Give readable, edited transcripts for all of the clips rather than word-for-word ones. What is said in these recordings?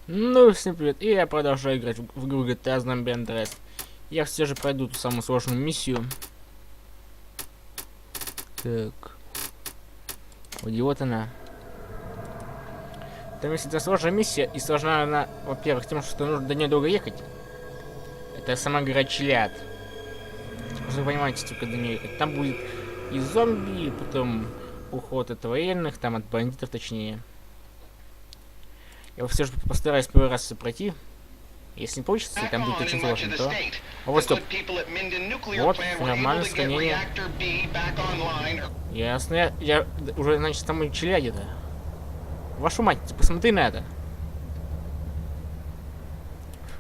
Ну, всем привет, и я продолжаю играть в игру GTA Andreas. Я все же пройду ту самую сложную миссию. Так. Вот она. Там есть это сложная миссия, и сложна она, во-первых, тем, что нужно до нее долго ехать. Это сама гора Чилиад. Вы понимаете, только до нее ехать. Там будет и зомби, и потом уход от военных, там от бандитов точнее. Я все же постараюсь первый раз все пройти. Если не получится, и там будет очень сложно, то... О, вот стоп. Вот, нормально, сохранение. Ясно, я уже, значит, там и Челяди-то. Вашу мать, ты посмотри на это.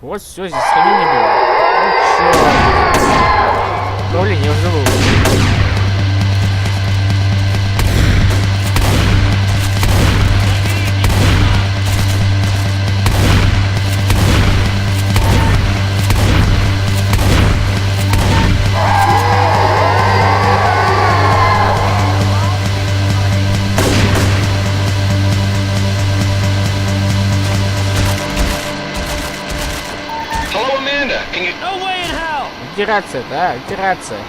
Вот, все, здесь сохранение было. Ну, черт. Управление вживую. Операция, да, операция.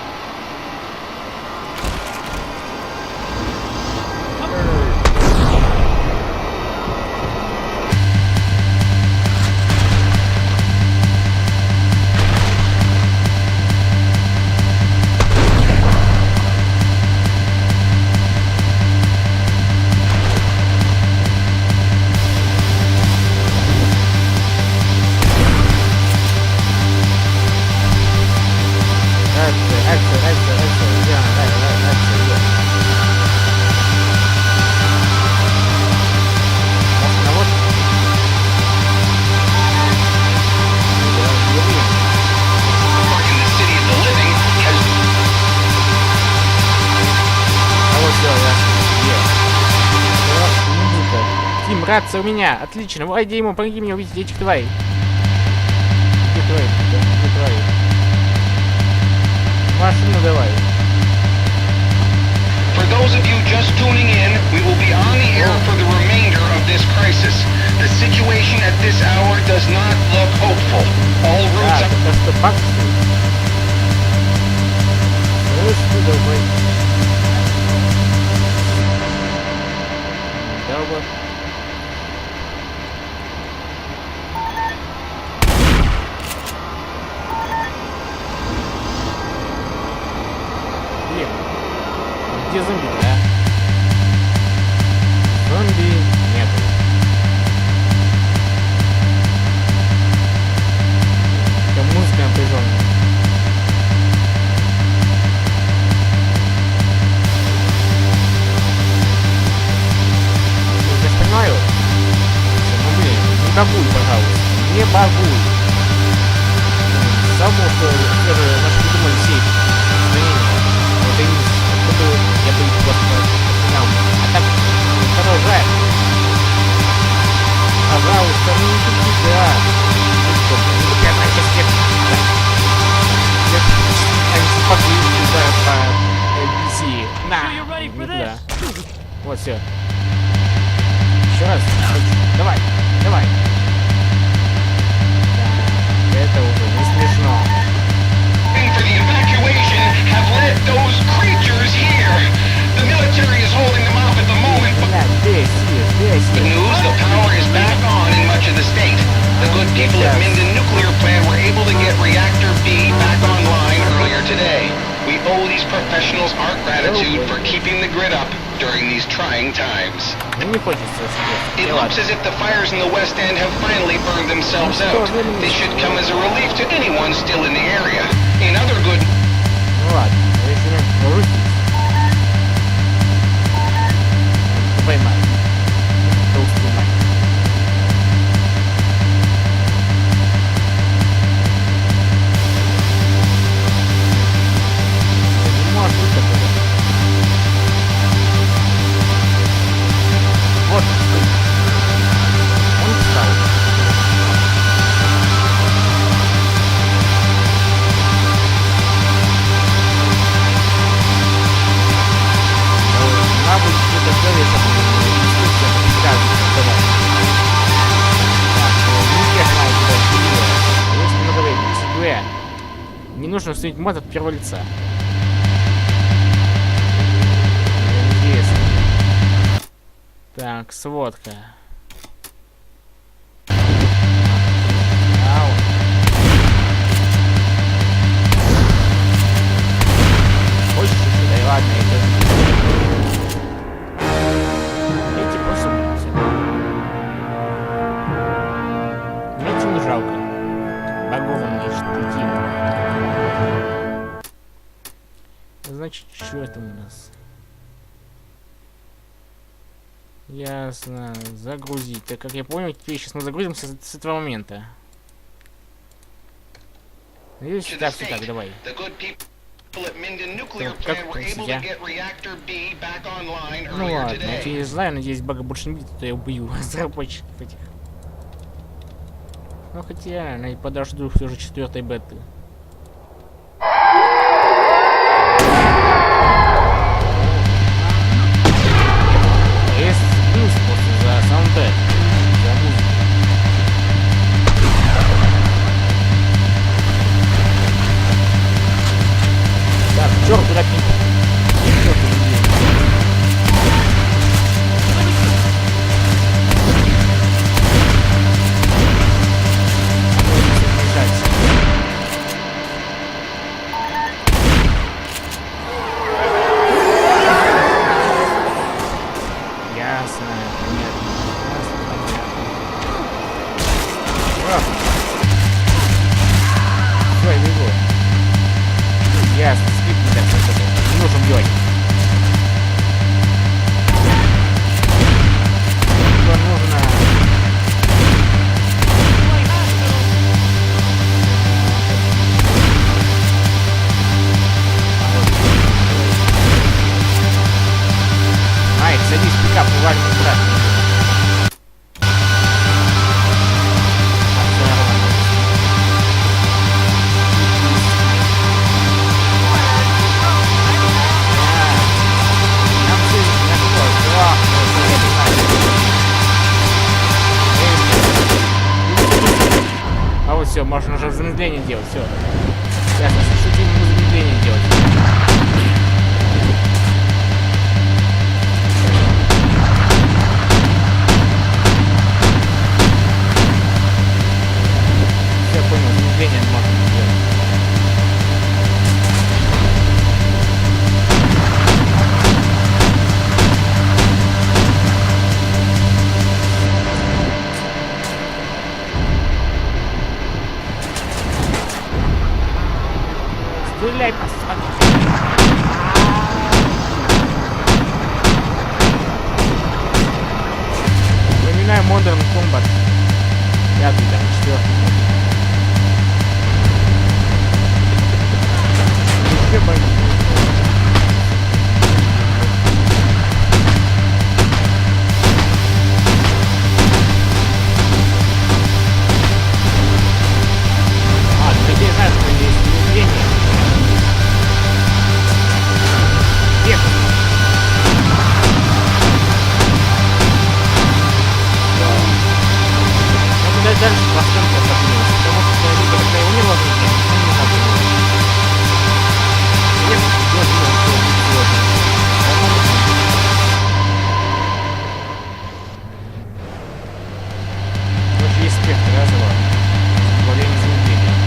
Рация у меня, отлично, войди ему, помоги мне увидеть этих тварей. Где твари? Где твари? Машину давай. For those of you just tuning in, we will be on the air for the remainder of this crisis. The situation at this hour does not look hopeful. All routes are... Это что, бак? Давай. Давай. Где зомби, да? Зомби нету. Там музыка напряженная. Я понимаю. Ну блин, не багуй, пожалуйста. Не багуй. Само, что все же наши придумали сейф. Это не я бы их просто понял. А так, продолжаем. Пожалуйста, ну не тупи, да. Ну что, ну я раньше всех... Антипогрузки ударят по NPC. На, никуда. Вот, все. Еще раз. Давай, давай. Да, это уже не смешно. For the evacuation have led those creatures here. The military is holding them off at the moment, but good news, the power is back on in much of the state. The good people at Minden Nuclear Plant were able to get Reactor B back online earlier today. We owe these professionals our gratitude for keeping the grid up during these trying times. It looks as if the fires in the West End have finally burned themselves out. This should come as a relief to anyone still in the area. In other good... Ладно, если не получится. Поймай. Толстый май. Не может быть такого. Вот. Он встал. нужно установить мод от первого лица. Интересно. Так, сводка. Ау. Ой, да и ладно, эти просто убийцы. Мне этим не жалко. Багованные штуки. Значит, что это у нас? Ясно. Загрузить. Так как я понял, теперь сейчас мы загрузимся с этого момента. Надеюсь, так, все так, давай. Так, как я? Ну ладно, я не знаю, надеюсь, бага больше не будет, то я убью разработчиков этих. Ну хотя, подожду все же 4-й беты. Есть плюс после за саундтрек, за музыку. Так, черт, дуракник. Ясно, скрип не так работает. Не нужен бьёй. Что нужно? Майк, садись в пикап, уважай, брат. А вот все, можно уже замедление делать, все. Ясно, слушайте, ему замедление делать. Все, понял, замедление можно делать. Стреляй, посмотри. Вспоминаю Modern Combat. 5-й, там, 4-й. Еще больше. А, ты не знаешь, что есть движение. Дальше восстановка поднимется, потому что либо когда его не возникнет, он не возникнет. Если возможно, то будет. Вот есть спектр разного управления замедлением.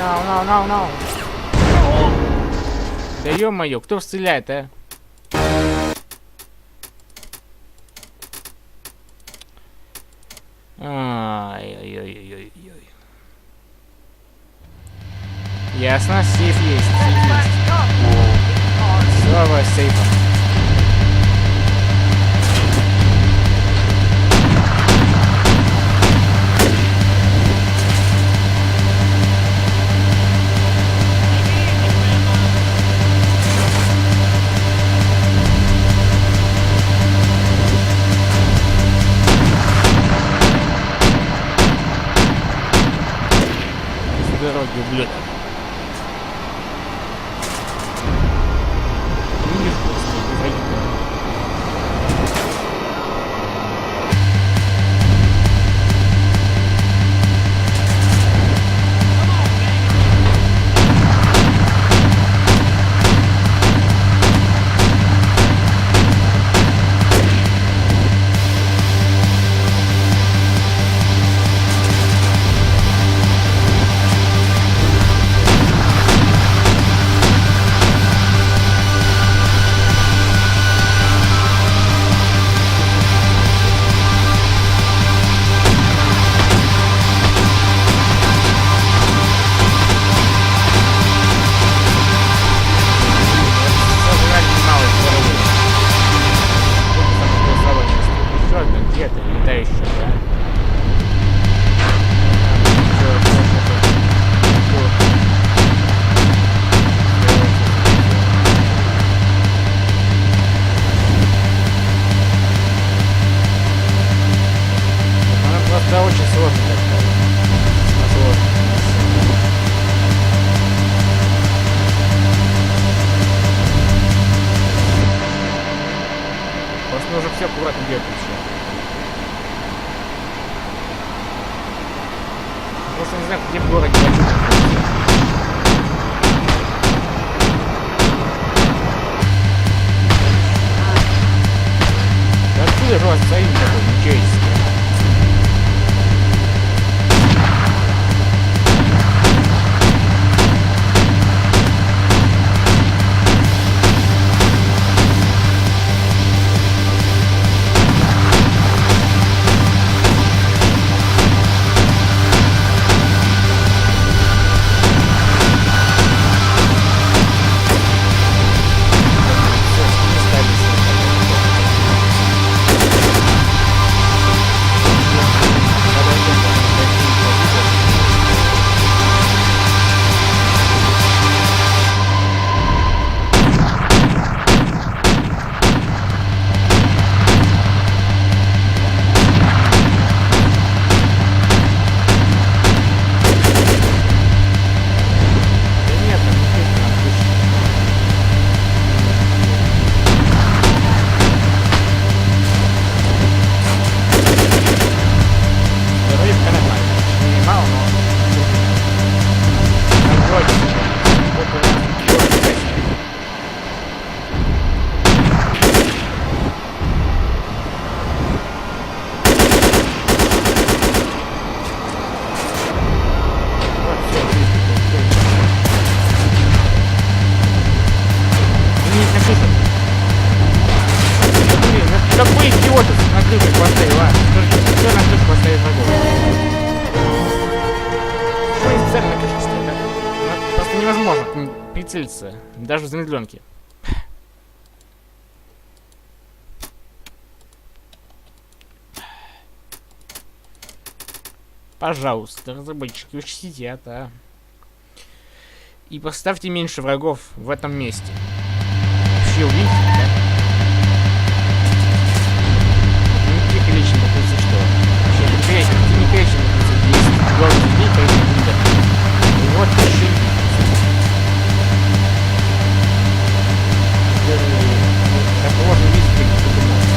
No. Да ё-моё, кто стреляет, а? Ай-яй-яй-яй-яй. Ясно, сейф есть. Слава сейфа. Дороги, ублюдок. Видишь, просто заебал. Да, очень сложно как-то. Сложно. Просто нужно все аккуратно делать еще. Просто не знаю, где в городе да откуда же у вас стоит такой нечестный? Какой идиот на крыше поставил, а? Скажите, кто на крыше поставит врагов? Что из цель на крыше стоит, да? Ну, просто невозможно прицелиться, даже в замедленке. Пожалуйста, разработчики, учтите это. И поставьте меньше врагов в этом месте. Вообще увидите, да? Лично находится что? Вообще не конечно находится 10 главных людей по этим видам. И вот еще и как можно видеть, как это можно.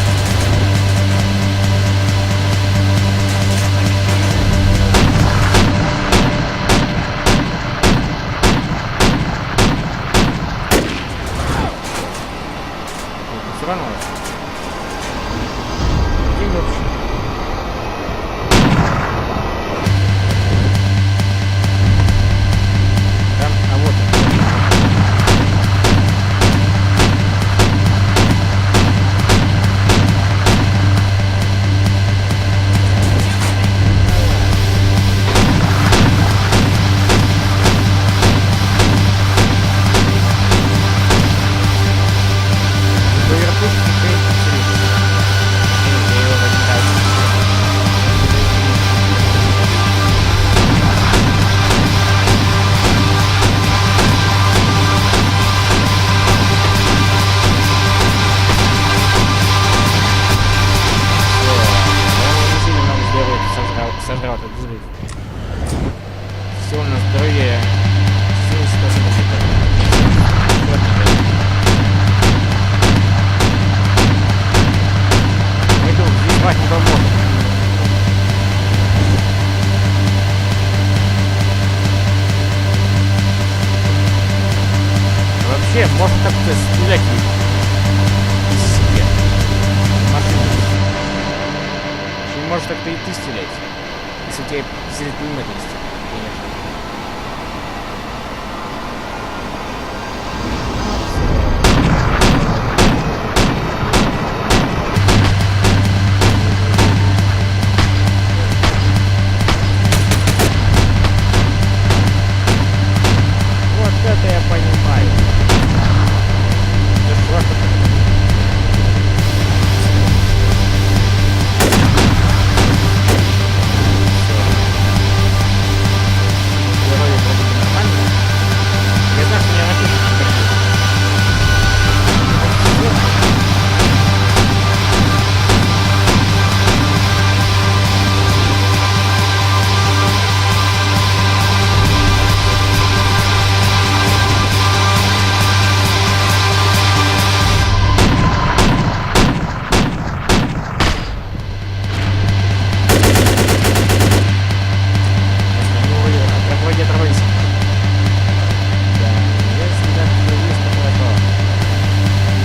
Все равно.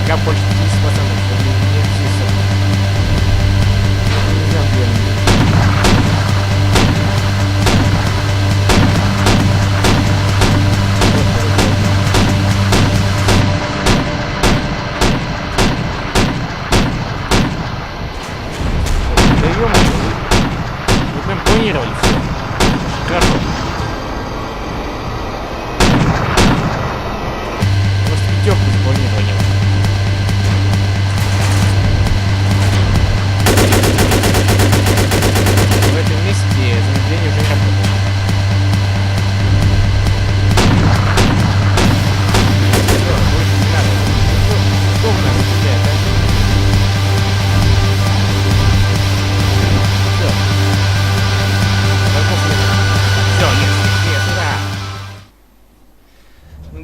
Пока больше 50%. Нельзя блин. Да ё-моё, вы прям планировали все. Хорошо. Просто пятерку запланировали. В этом месте замедление уже не работает. Всё, больше не надо. Что у нас стреляет, а? Всё. Всё, есть, да.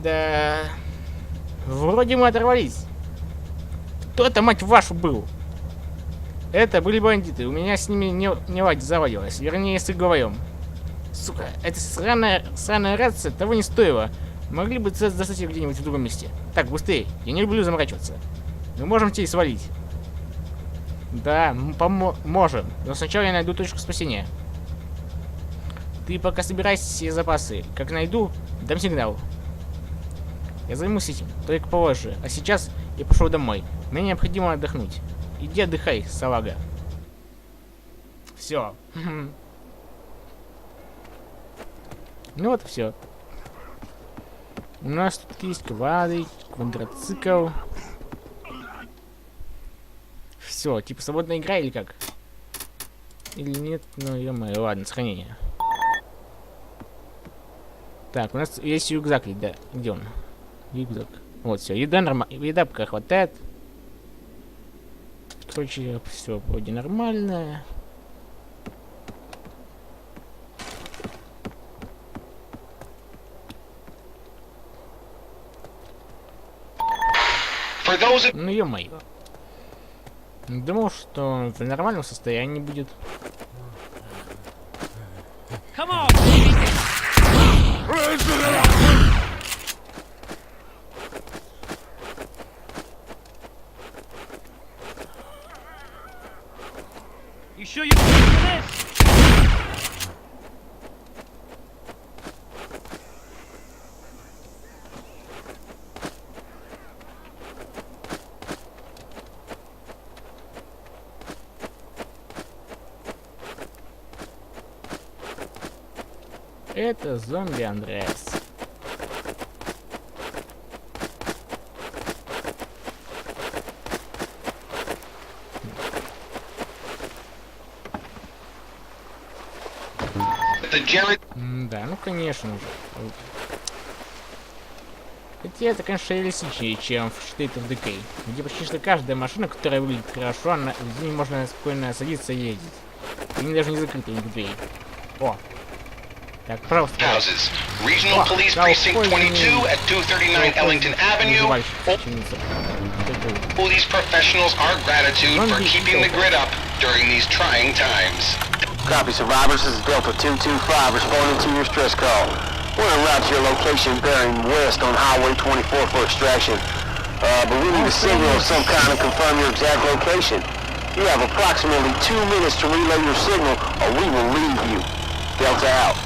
Да. Вроде мы оторвались. Кто это, мать вашу, был? Это были бандиты. У меня с ними не ладь заводилась. Вернее, с уговором. Сука, эта сраная рация того не стоила. Могли бы достать ее где-нибудь в другом месте. Так, быстрее. Я не люблю заморачиваться. Мы можем тебе свалить. Да, мы можем. Но сначала я найду точку спасения. Ты пока собирай все запасы. Как найду, дам сигнал. Я займусь этим, только позже. А сейчас я пошел домой. Мне необходимо отдохнуть. Иди отдыхай, салага. Все. Ну вот все. У нас тут есть квадроцикл. Все, типа свободная игра или как? Или нет? Ну, ё-моё, ладно, сохранение. Так, у нас есть рюкзак, да. Где он? Рюкзак. Вот, все, еда пока хватает. Короче, все вроде нормально. Ну ё-моё. Думал, что в нормальном состоянии будет. Еще есть. Это зомби Андреас. Да, ну конечно же. Хотя это, конечно, реалистичнее, чем в State of Decay, где почти что каждая машина, которая выглядит хорошо, в ней можно спокойно садиться и ездить. И не даже не закрыты у них двери. О! Так, пожалуйста. Regional Police Precinct 22 at 239 Ellington Avenue. All these professionals our gratitude for keeping the grid up during these trying times. Copy, survivors. This is Delta 225 responding to your stress call. We're en route to your location bearing west on Highway 24 for extraction. But we need a signal of some kind to confirm your exact location. You have approximately 2 minutes to relay your signal or we will leave you. Delta out.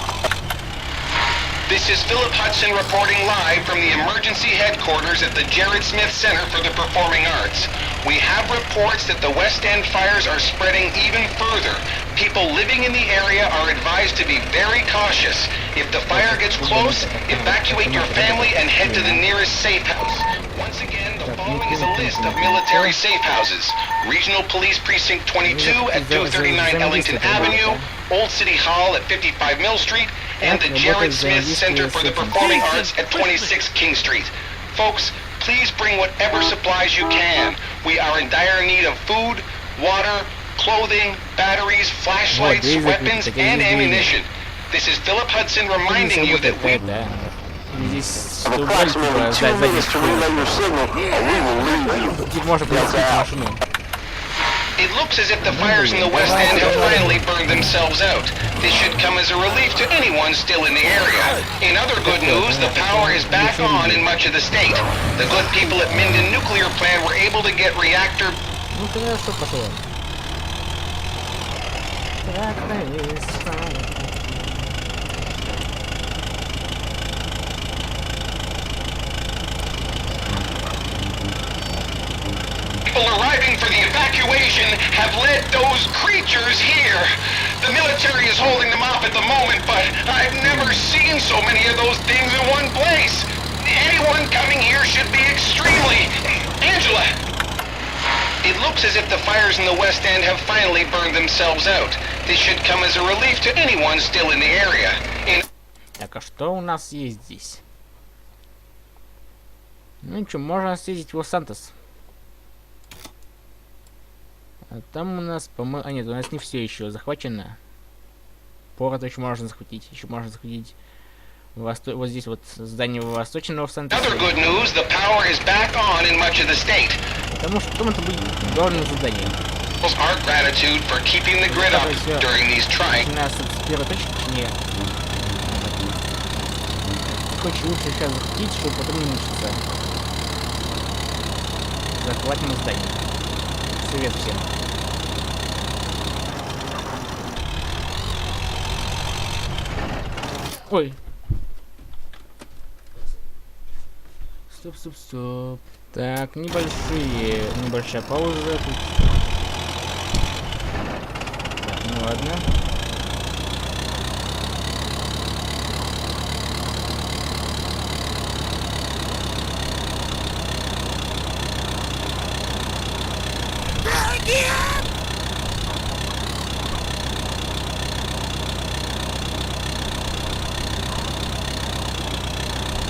This is Philip Hudson reporting live from the emergency headquarters at the Jared Smith Center for the Performing Arts. We have reports that the West End fires are spreading even further. People living in the area are advised to be very cautious. If the fire gets close, evacuate your family and head to the nearest safe house. Once again, the following is a list of military safe houses. Regional Police Precinct 22 at 239 Ellington Avenue, Old City Hall at 55 Mill Street, and the Jared Smith Center for the Performing Arts at 26 King Street. Folks, please bring whatever supplies you can. We are in dire need of food, water, clothing, batteries, flashlights, weapons, and ammunition. This is Philip Hudson reminding you that we... Approximately 2 minutes to relay your signal or we will leave you. Delta out. It looks as if the fires in the West End have finally burned themselves out. This should come as a relief to anyone still in the area. In other good news, the power is back on in much of the state. The good people at Minden Nuclear Plant were able to get reactor. Ну хорошо, пошло. People arriving for the evacuation have led those creatures here. The military is holding them off at the moment, but I've never seen so many of those things in one place. Anyone coming here should be extremely... Angela! It looks as if the fires in the West End have finally burned themselves out. This should come as a relief to anyone still in the area. Так, а что у нас есть здесь? Ну ничего, можно съездить в Лос-Сантос. А там у нас, по-моему... А нет, у нас не все еще захвачено. Порт еще можно захватить. Еще можно захватить вот здесь вот здание восточного Санта-Фе. Потому что там это будет главное задание. Начиная с первой точки, точнее. Хочешь лучше сейчас захватить, чтобы потом не мучиться. Захватим здание. Совет всем. Ой. Стоп. Так, небольшая пауза тут. Так, ну ладно.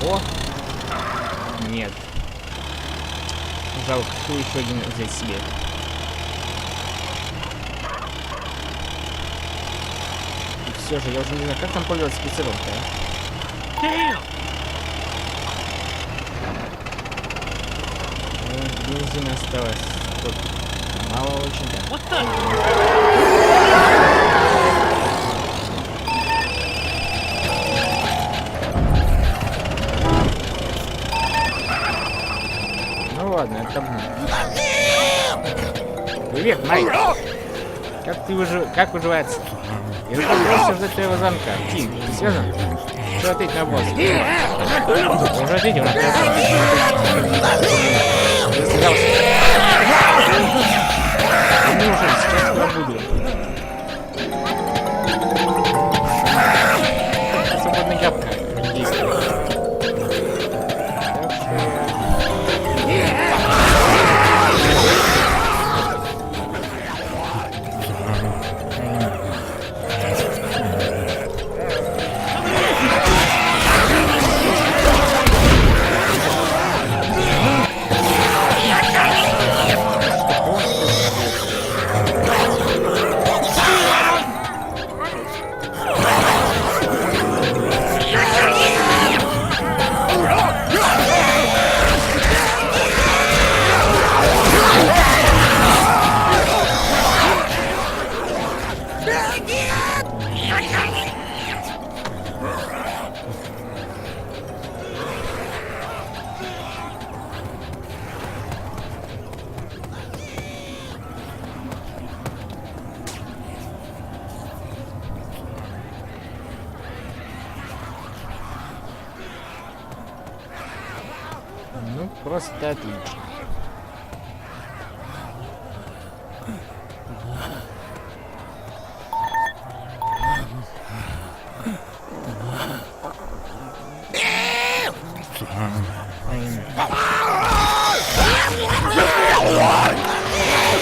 О! Нет. Жалко, кто еще один взять себе. И все же, я уже не знаю, как там пользоваться специровкой, а? Бензина осталось. Тут мало очень, да. Вот так! Ладно, это... Привет, Майк! Как уживается? Я забрался ждать твоего звонка. Тим, ты связан? Что ответить на вопрос? Я уже ответил на твой вопрос. Я связался. Неужели сейчас я буду? Свободная гавка действует. Ну, просто отлично.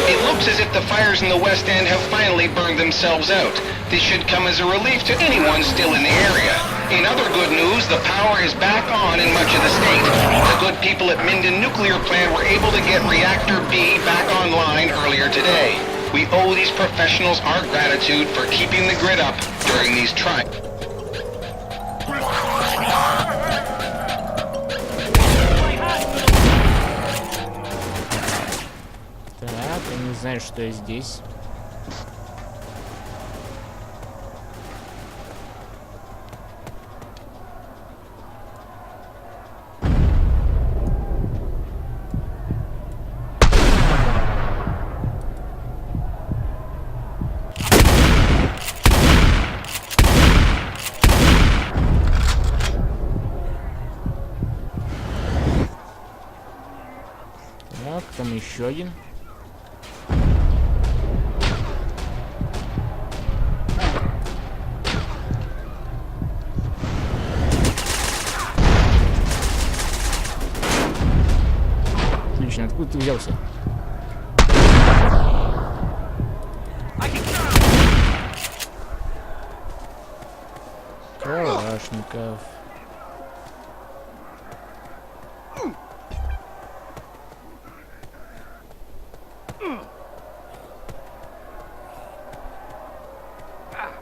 It looks as if the fires in the West End have finally burned themselves out. This should come as a relief to anyone still in the area. In other good news, the power is back on in much of the state. The good people at Minden Nuclear Plant were able to get Reactor B back online earlier today. We owe these professionals our gratitude for keeping the grid up during these trying... Так, я не знаю, что здесь. Еще один. Отлично, откуда ты взялся? Калашников.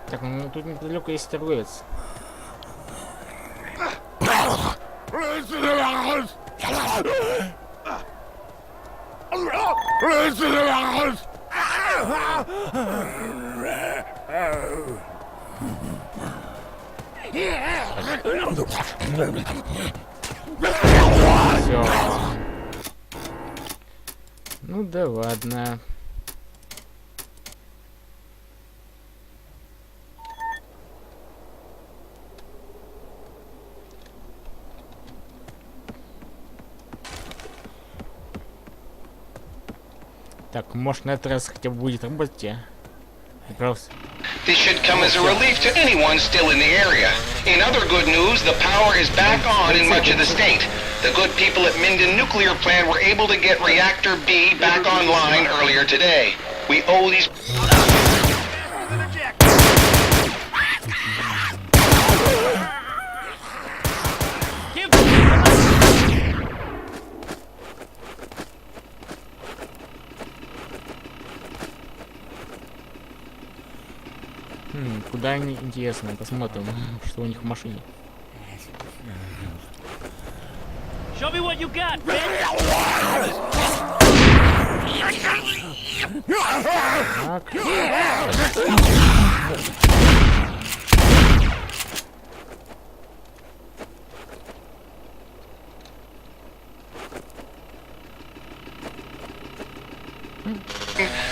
Так, ну тут неподалеку есть торговец. Всё. Ну да ладно. Так, может на этот раз хотя бы будет работать, а? Пожалуйста. This should come as a relief to anyone still in the area. In other good news, the power is back on in much of the state. The good people at Minden Nuclear Plant were able to get Reactor B back online earlier today. We owe these... Куда они, интересно, посмотрим, что у них в машине. Show me what you got, bitch! Так.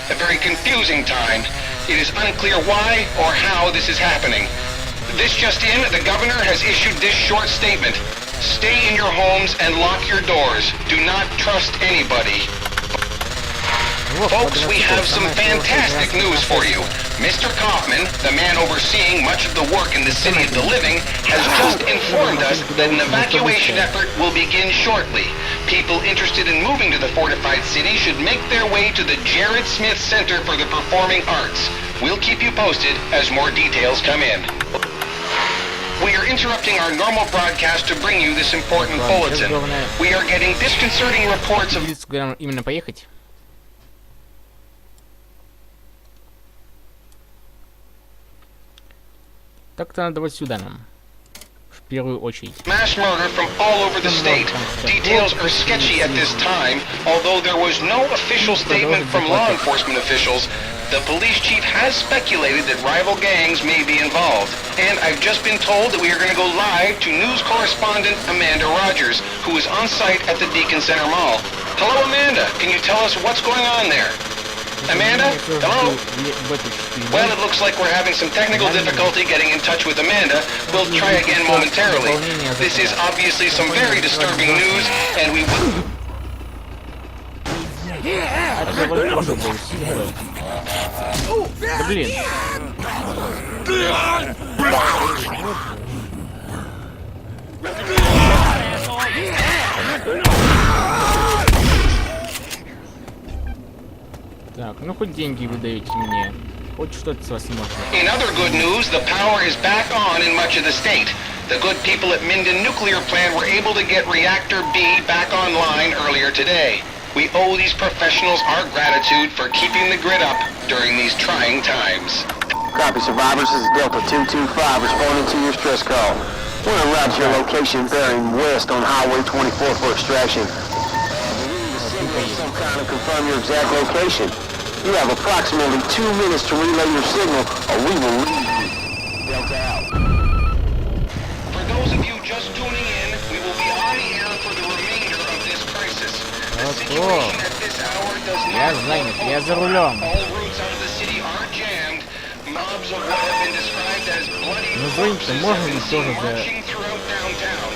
A very confusing time. It is unclear why or how this is happening. This just in, the governor has issued this short statement. Stay in your homes and lock your doors. Do not trust anybody. Folks, we have some fantastic news for you. Mr. Kaufman, the man overseeing much of the work in the city of the living, has just informed us that an evacuation effort will begin shortly. People interested in moving to the fortified city should make their way to the Jared Smith Center for the Performing Arts. We'll keep you posted as more details come in. We are interrupting our normal broadcast to bring you this important bulletin. We are getting disconcerting reports of... Куда именно поехать? Так-то надо вот сюда нам. В первую очередь. Mass murder from all over the state. Details are sketchy at this time, although there was no official statement from law enforcement officials. The police chief has speculated that rival gangs may be involved. And I've just been told that we are going to go live to news correspondent Amanda Rogers, who is on site at the Beacon Center Mall. Hello, Amanda. Can you tell us what's going on there? Amanda? Hello? Well, it looks like we're having some technical difficulty getting in touch with Amanda. We'll try again momentarily. This is obviously some very disturbing news, and we will... Да блин. Так, ну хоть деньги вы даете мне. Хоть что-то с вас можно. In other good news, the power is back on in much of the state. The good people at Minden Nuclear Plant were able to get Reactor B back online earlier today. We owe these professionals our gratitude for keeping the grid up during these trying times. Copy, survivors. This is Delta 225 responding to your stress call. We're en route to your location bearing west on Highway 24 for extraction. Some kind of confirm your exact location. You have approximately 2 minutes to relay your signal, or we will leave you. Delta out. For those of you just tuning in, we will be on the air for the remainder of this crisis. The situation at this hour does not Я за рулем. all routes out of the city are jammed. Mobs of what have been described as bloody corpses have been seen marching throughout downtown.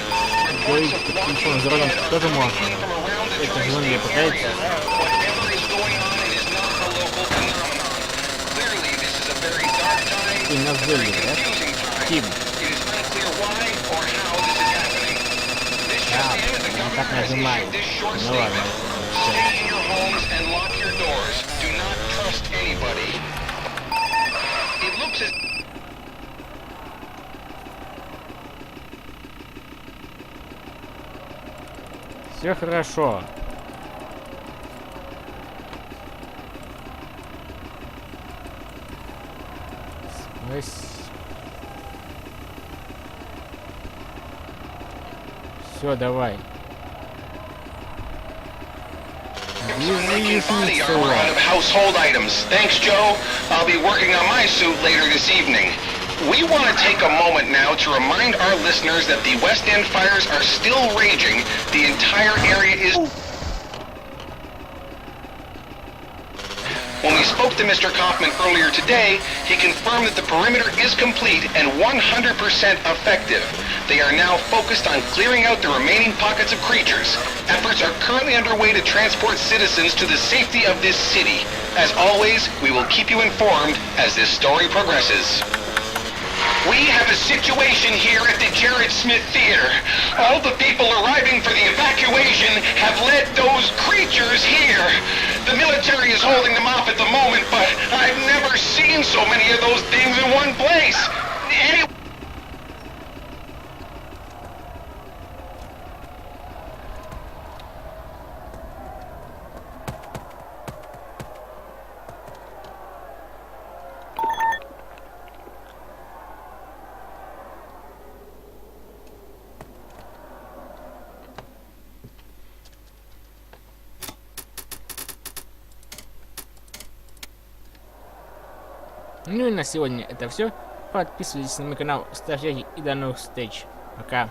Reports of walking dead have been seen from around the city. Это же он мне пытается. Whatever И на взрыве, да? Тим. Да, он так нажимает. Ну ладно. Все хорошо. Все, давай. We're out of household items. Thanks, Joe. I'll be working on my suit later this evening. We want to take a moment now to remind our listeners that the West End fires are still raging. The entire area is... When we spoke to Mr. Kaufman earlier today, he confirmed that the perimeter is complete and 100% effective. They are now focused on clearing out the remaining pockets of creatures. Efforts are currently underway to transport citizens to the safety of this city. As always, we will keep you informed as this story progresses. We have a situation here at the Jared Smith Theater. All the people arriving for the evacuation have led those creatures here. The military is holding them off at the moment, but I've never seen so many of those things in one place. Anyway, ну и на сегодня это все. Подписывайтесь на мой канал, ставьте лайки и до новых встреч. Пока.